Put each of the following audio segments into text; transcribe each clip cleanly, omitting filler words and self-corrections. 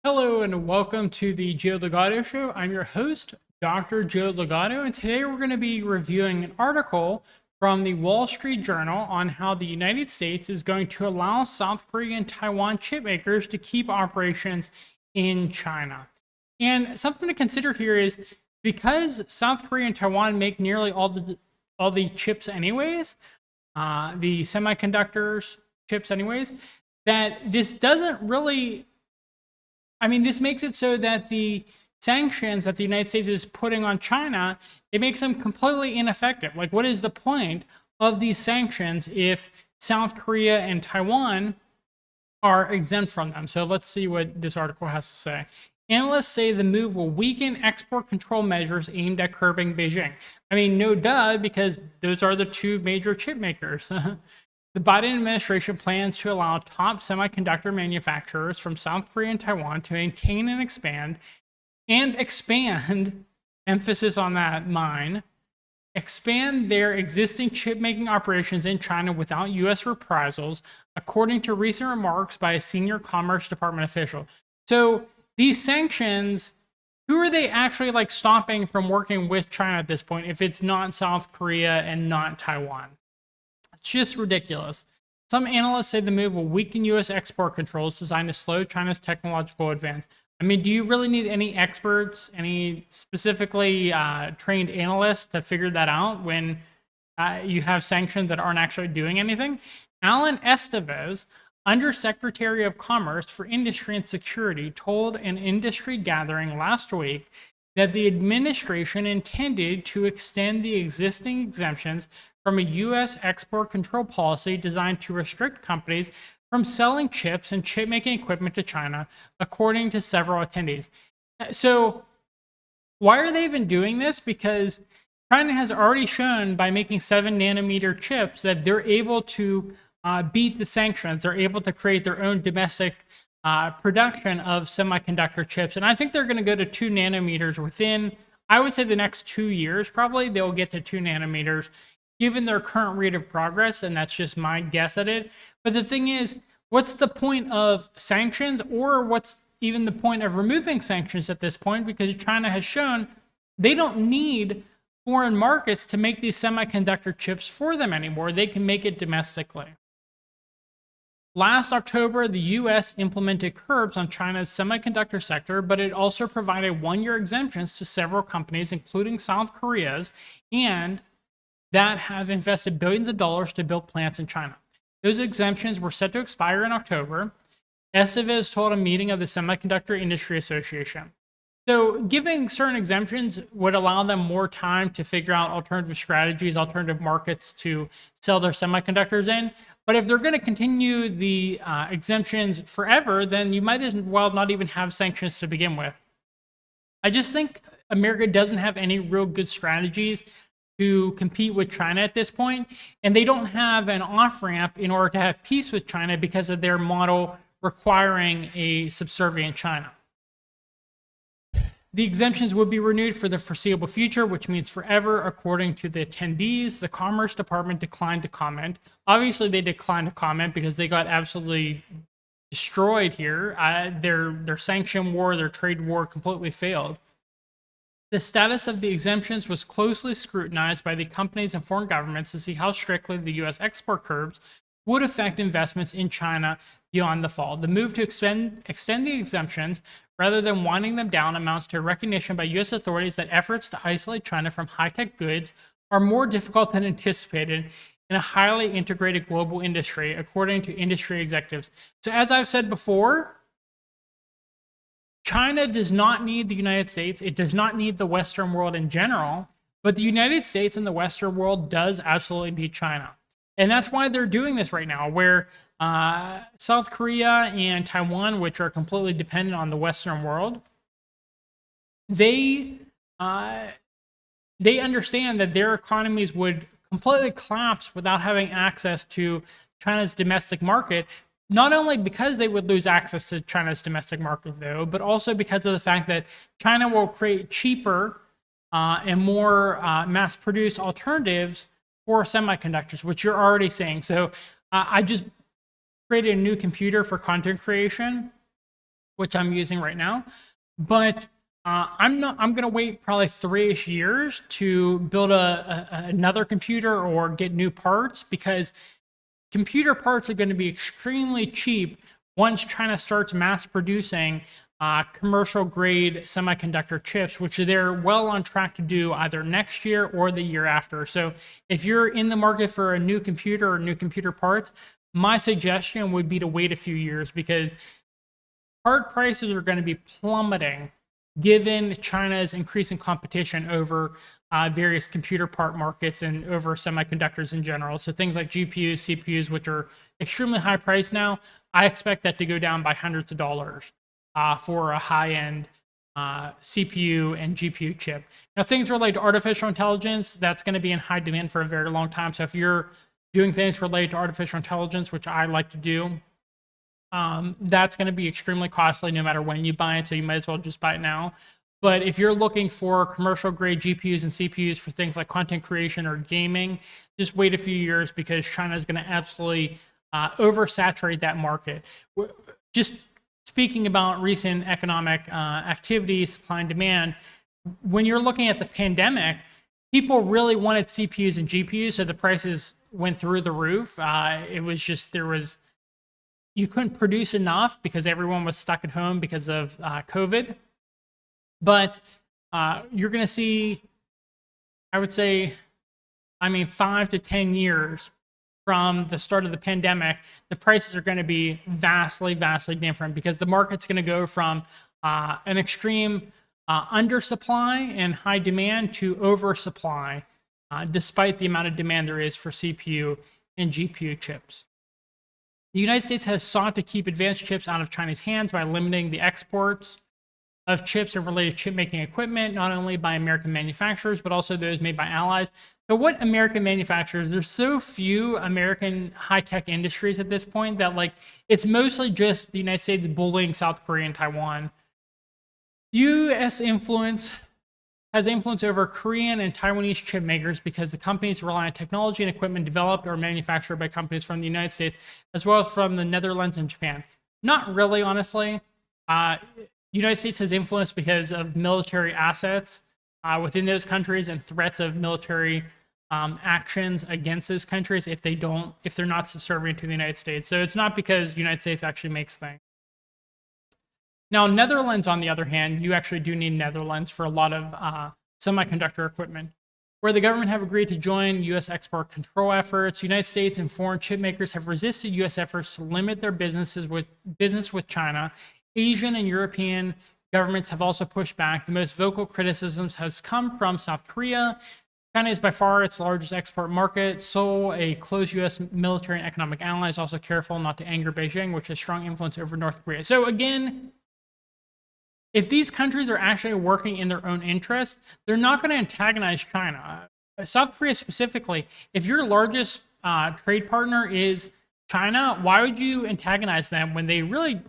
Hello and welcome to the Joe Ligato Show. I'm your host, Dr. Joe Ligato, and today we're going to be reviewing an article from the Wall Street Journal on how the United States is going to allow South Korea and Taiwan chip makers to keep operations in China. And something to consider here is because South Korea and Taiwan make nearly all the chips anyways, the semiconductors chips anyways, that this doesn't really this makes it so that the sanctions that the United States is putting on China, it makes them completely ineffective. Like, what is the point of these sanctions if South Korea and Taiwan are exempt from them? So let's see what this article has to say. Analysts say the move will weaken export control measures aimed at curbing Beijing. No duh, because those are the two major chip makers. The Biden administration plans to allow top semiconductor manufacturers from South Korea and Taiwan to maintain and expand, emphasis on that, expand their existing chip-making operations in China without U.S. reprisals, according to recent remarks by a senior Commerce Department official. So these sanctions, who are they actually stopping from working with China at this point if it's not South Korea and not Taiwan? It's just ridiculous. Some analysts say the move will weaken U.S. export controls designed to slow China's technological advance. Do you really need any experts, any specifically trained analysts to figure that out when you have sanctions that aren't actually doing anything? Alan Estevez, Undersecretary of Commerce for Industry and Security, told an industry gathering last week that the administration intended to extend the existing exemptions from a U.S. export control policy designed to restrict companies from selling chips and chip-making equipment to China, according to several attendees. So why are they even doing this? Because China has already shown by making 7-nanometer chips that they're able to beat the sanctions. They're able to create their own domestic production of semiconductor chips. And I think they're going to go to 2 nanometers within, I would say, the next 2 years. Probably they'll get to 2 nanometers given their current rate of progress. And that's just my guess at it. But the thing is, what's the point of sanctions, or what's even the point of removing sanctions at this point? Because China has shown they don't need foreign markets to make these semiconductor chips for them anymore. They can make it domestically. Last October, the U.S. implemented curbs on China's semiconductor sector, but it also provided 1-year exemptions to several companies, including South Korea's, and that have invested billions of dollars to build plants in China. Those exemptions were set to expire in October, Estevez told a meeting of the Semiconductor Industry Association. So giving certain exemptions would allow them more time to figure out alternative strategies, alternative markets to sell their semiconductors in. But if they're going to continue the exemptions forever, then you might as well not even have sanctions to begin with. I just think America doesn't have any real good strategies to compete with China at this point, and they don't have an off-ramp in order to have peace with China because of their model requiring a subservient China. The exemptions would be renewed for the foreseeable future, which means forever, according to the attendees. The Commerce Department declined to comment. Obviously, they declined to comment because they got absolutely destroyed here. Their sanction war, their trade war completely failed. The status of the exemptions was closely scrutinized by the companies and foreign governments to see how strictly the U.S. export curbs would affect investments in China beyond the fall. The move to extend the exemptions rather than winding them down amounts to a recognition by U.S. authorities that efforts to isolate China from high-tech goods are more difficult than anticipated in a highly integrated global industry, according to industry executives. So as I've said before, China does not need the United States. It does not need the Western world in general, but the United States and the Western world does absolutely need China. And that's why they're doing this right now, where South Korea and Taiwan, which are completely dependent on the Western world, they understand that their economies would completely collapse without having access to China's domestic market. Not only because they would lose access to China's domestic market, though, but also because of the fact that China will create cheaper and more mass-produced alternatives for semiconductors, which you're already seeing. So I just created a new computer for content creation, which I'm using right now. But I'm going to wait probably 3-ish years to build another computer or get new parts, because computer parts are going to be extremely cheap once China starts mass producing commercial grade semiconductor chips, which they're well on track to do either next year or the year after. So if you're in the market for a new computer or new computer parts, my suggestion would be to wait a few years, because part prices are going to be plummeting given China's increasing competition over various computer part markets and over semiconductors in general. So things like GPUs, CPUs, which are extremely high priced now, I expect that to go down by hundreds of dollars for a high-end CPU and GPU chip. Now, things related to artificial intelligence, that's going to be in high demand for a very long time. So if you're doing things related to artificial intelligence, which I like to do, that's going to be extremely costly no matter when you buy it, so you might as well just buy it now. But if you're looking for commercial grade GPUs and CPUs for things like content creation or gaming, just wait a few years, because China is going to absolutely oversaturate that market. Just speaking about recent economic activity, supply and demand, when you're looking at the pandemic, people really wanted CPUs and GPUs, so the prices went through the roof. It was just, you couldn't produce enough because everyone was stuck at home because of COVID. But you're going to see, I would say, 5 to 10 years from the start of the pandemic, the prices are going to be vastly, vastly different, because the market's going to go from an extreme undersupply and high demand to oversupply, despite the amount of demand there is for CPU and GPU chips. The United States has sought to keep advanced chips out of China's hands by limiting the exports of chips and related chip-making equipment, not only by American manufacturers, but also those made by allies. So what American manufacturers? There's so few American high-tech industries at this point that it's mostly just the United States bullying South Korea and Taiwan. U.S. has influence over Korean and Taiwanese chip makers because the companies rely on technology and equipment developed or manufactured by companies from the United States, as well as from the Netherlands and Japan. Not really, honestly. United States has influence because of military assets within those countries and threats of military actions against those countries if they're not subservient to the United States. So it's not because the United States actually makes things. Now, Netherlands, on the other hand, you actually do need Netherlands for a lot of semiconductor equipment. Where the government have agreed to join U.S. export control efforts, United States and foreign chip makers have resisted U.S. efforts to limit their business with China. Asian and European governments have also pushed back. The most vocal criticisms has come from South Korea. China is by far its largest export market. Seoul, a close U.S. military and economic ally, is also careful not to anger Beijing, which has strong influence over North Korea. So again, if these countries are actually working in their own interest, they're not going to antagonize China. South Korea specifically, if your largest trade partner is China, why would you antagonize them when they really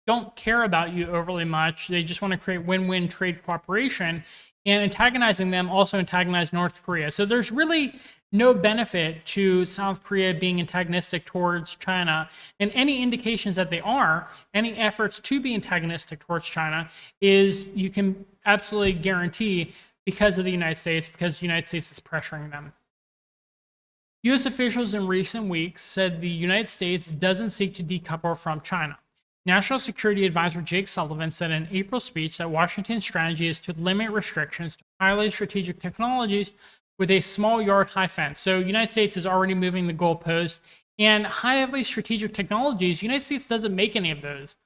don't care about you overly much? They just want to create win-win trade cooperation, and antagonizing them also antagonize North Korea. So there's really no benefit to South Korea being antagonistic towards China, and any indications that they are, any efforts to be antagonistic towards China, is you can absolutely guarantee because of the United States, because the United States is pressuring them. U.S. officials in recent weeks said the United States doesn't seek to decouple from China. National Security Advisor Jake Sullivan said in an April speech that Washington's strategy is to limit restrictions to highly strategic technologies with a small yard high fence. So the United States is already moving the goalpost, and highly strategic technologies, the United States doesn't make any of those.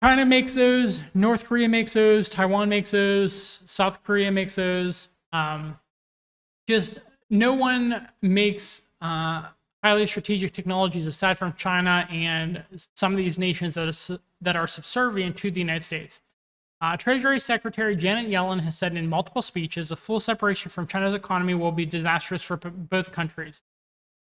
China makes those, North Korea makes those, Taiwan makes those, South Korea makes those. Just no one makes highly strategic technologies aside from China and some of these nations that are subservient to the United States. Treasury Secretary Janet Yellen has said in multiple speeches a full separation from China's economy will be disastrous for both countries.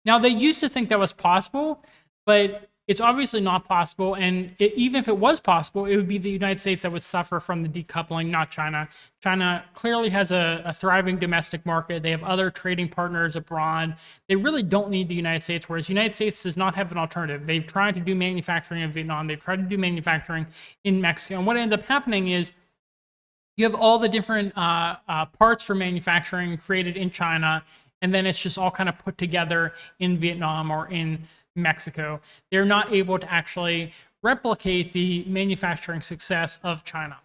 Now, they used to think that was possible, but it's obviously not possible. And even if it was possible, it would be the United States that would suffer from the decoupling, not China. China clearly has a thriving domestic market. They have other trading partners abroad. They really don't need the United States, whereas the United States does not have an alternative. They've tried to do manufacturing in Vietnam. They've tried to do manufacturing in Mexico. And what ends up happening is you have all the different parts for manufacturing created in China, and then it's just all kind of put together in Vietnam or in Mexico. They're not able to actually replicate the manufacturing success of China.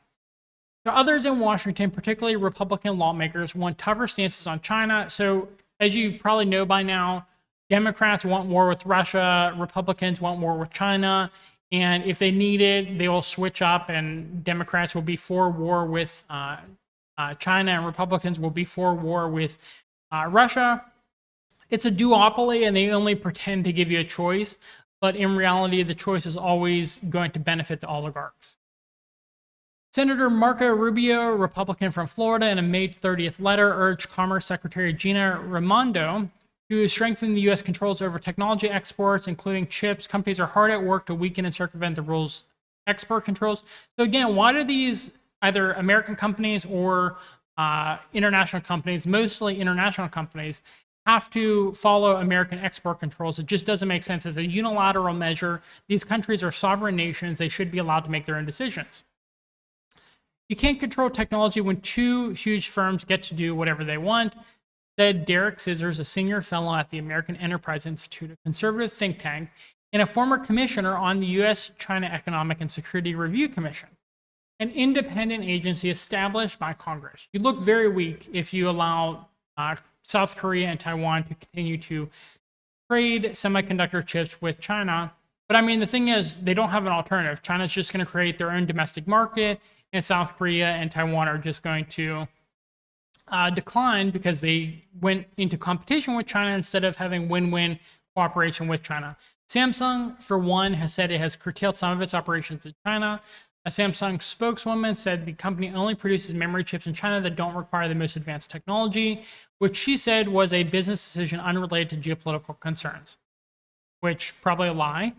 Now, others in Washington, particularly Republican lawmakers, want tougher stances on China. So, as you probably know by now, Democrats want war with Russia, Republicans want war with China, and if they need it, they will switch up, and Democrats will be for war with China, and Republicans will be for war with Russia. It's a duopoly, and they only pretend to give you a choice, but in reality, the choice is always going to benefit the oligarchs. Senator Marco Rubio, Republican from Florida, in a May 30th letter urged Commerce Secretary Gina Raimondo to strengthen the U.S. controls over technology exports, including chips. Companies are hard at work to weaken and circumvent the rules export controls. So again, why do these either American companies or international companies, mostly international companies, have to follow American export controls? It just doesn't make sense as a unilateral measure. These countries are sovereign nations. They should be allowed to make their own decisions. You can't control technology when two huge firms get to do whatever they want, said Derek Scissors, a senior fellow at the American Enterprise Institute, a conservative think tank, and a former commissioner on the U.S.-China Economic and Security Review Commission, an independent agency established by Congress. You look very weak if you allow South Korea and Taiwan to continue to trade semiconductor chips with China. But I mean, the thing is, they don't have an alternative. China's just going to create their own domestic market, and South Korea and Taiwan are just going to decline because they went into competition with China instead of having win-win cooperation with China. Samsung, for one, has said it has curtailed some of its operations in China. A Samsung spokeswoman said the company only produces memory chips in China that don't require the most advanced technology, which she said was a business decision unrelated to geopolitical concerns, which probably a lie.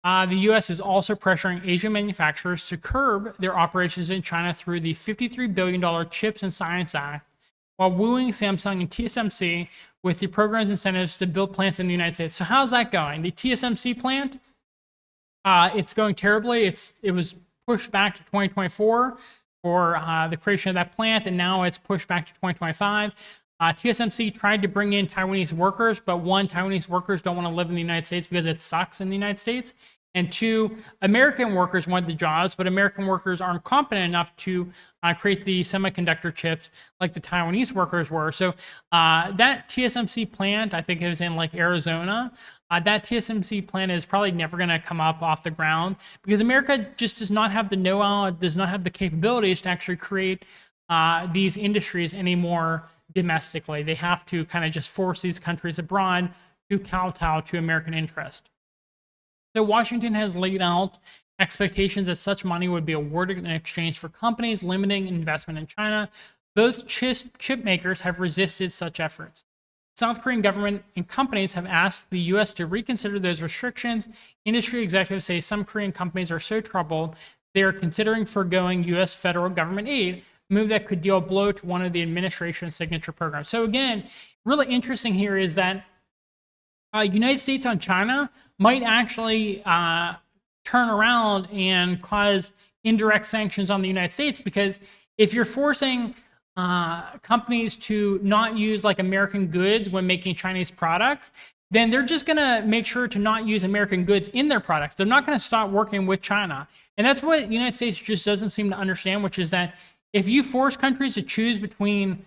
The U.S. is also pressuring Asian manufacturers to curb their operations in China through the $53 billion Chips and Science Act, while wooing Samsung and TSMC with the program's incentives to build plants in the United States. So how's that going? The TSMC plant, it's going terribly. It was pushed back to 2024 for the creation of that plant, and now it's pushed back to 2025. TSMC tried to bring in Taiwanese workers, but one, Taiwanese workers don't want to live in the United States because it sucks in the United States. And two, American workers want the jobs, but American workers aren't competent enough to create the semiconductor chips like the Taiwanese workers were. So that TSMC plant, I think it was in like Arizona, that TSMC plant is probably never going to come up off the ground because America just does not have the know-how, does not have the capabilities to actually create these industries anymore domestically. They have to kind of just force these countries abroad to kowtow to American interest. So Washington has laid out expectations that such money would be awarded in exchange for companies limiting investment in China. Both chip makers have resisted such efforts. South Korean government and companies have asked the U.S. to reconsider those restrictions. Industry executives say some Korean companies are so troubled they are considering foregoing U.S. federal government aid, a move that could deal a blow to one of the administration's signature programs. So again, really interesting here is that United States on China might actually turn around and cause indirect sanctions on the United States, because if you're forcing companies to not use like American goods when making Chinese products, then they're just going to make sure to not use American goods in their products. They're not going to stop working with China. And that's what the United States just doesn't seem to understand, which is that if you force countries to choose between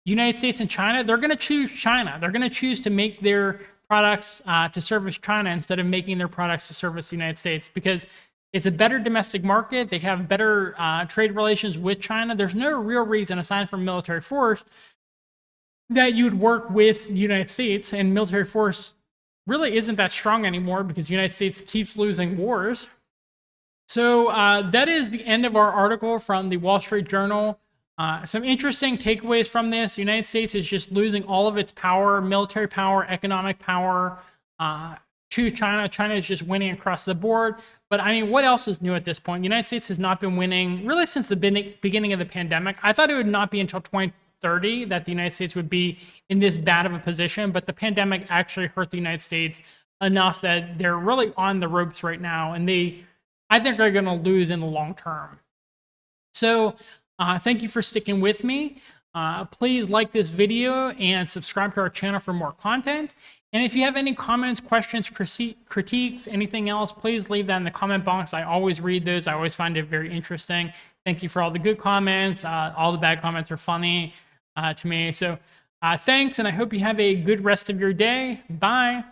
United States and China, they're going to choose China. They're going to choose to make their products to service China instead of making their products to service the United States, because it's a better domestic market. They have better trade relations with China. There's no real reason, aside from military force, that you would work with the United States, and military force really isn't that strong anymore because the United States keeps losing wars. So that is the end of our article from the Wall Street Journal. Some interesting takeaways from this. The United States is just losing all of its power, military power, economic power. to China. China is just winning across the board. But I mean, what else is new at this point? The United States has not been winning really since the beginning of the pandemic. I thought it would not be until 2030 that the United States would be in this bad of a position, but the pandemic actually hurt the United States enough that they're really on the ropes right now, and I think they're going to lose in the long term. So thank you for sticking with me. Please like this video and subscribe to our channel for more content. And if you have any comments, questions, critiques, anything else, please leave that in the comment box. I always read those. I always find it very interesting. Thank you for all the good comments. All the bad comments are funny to me. So thanks, and I hope you have a good rest of your day. Bye.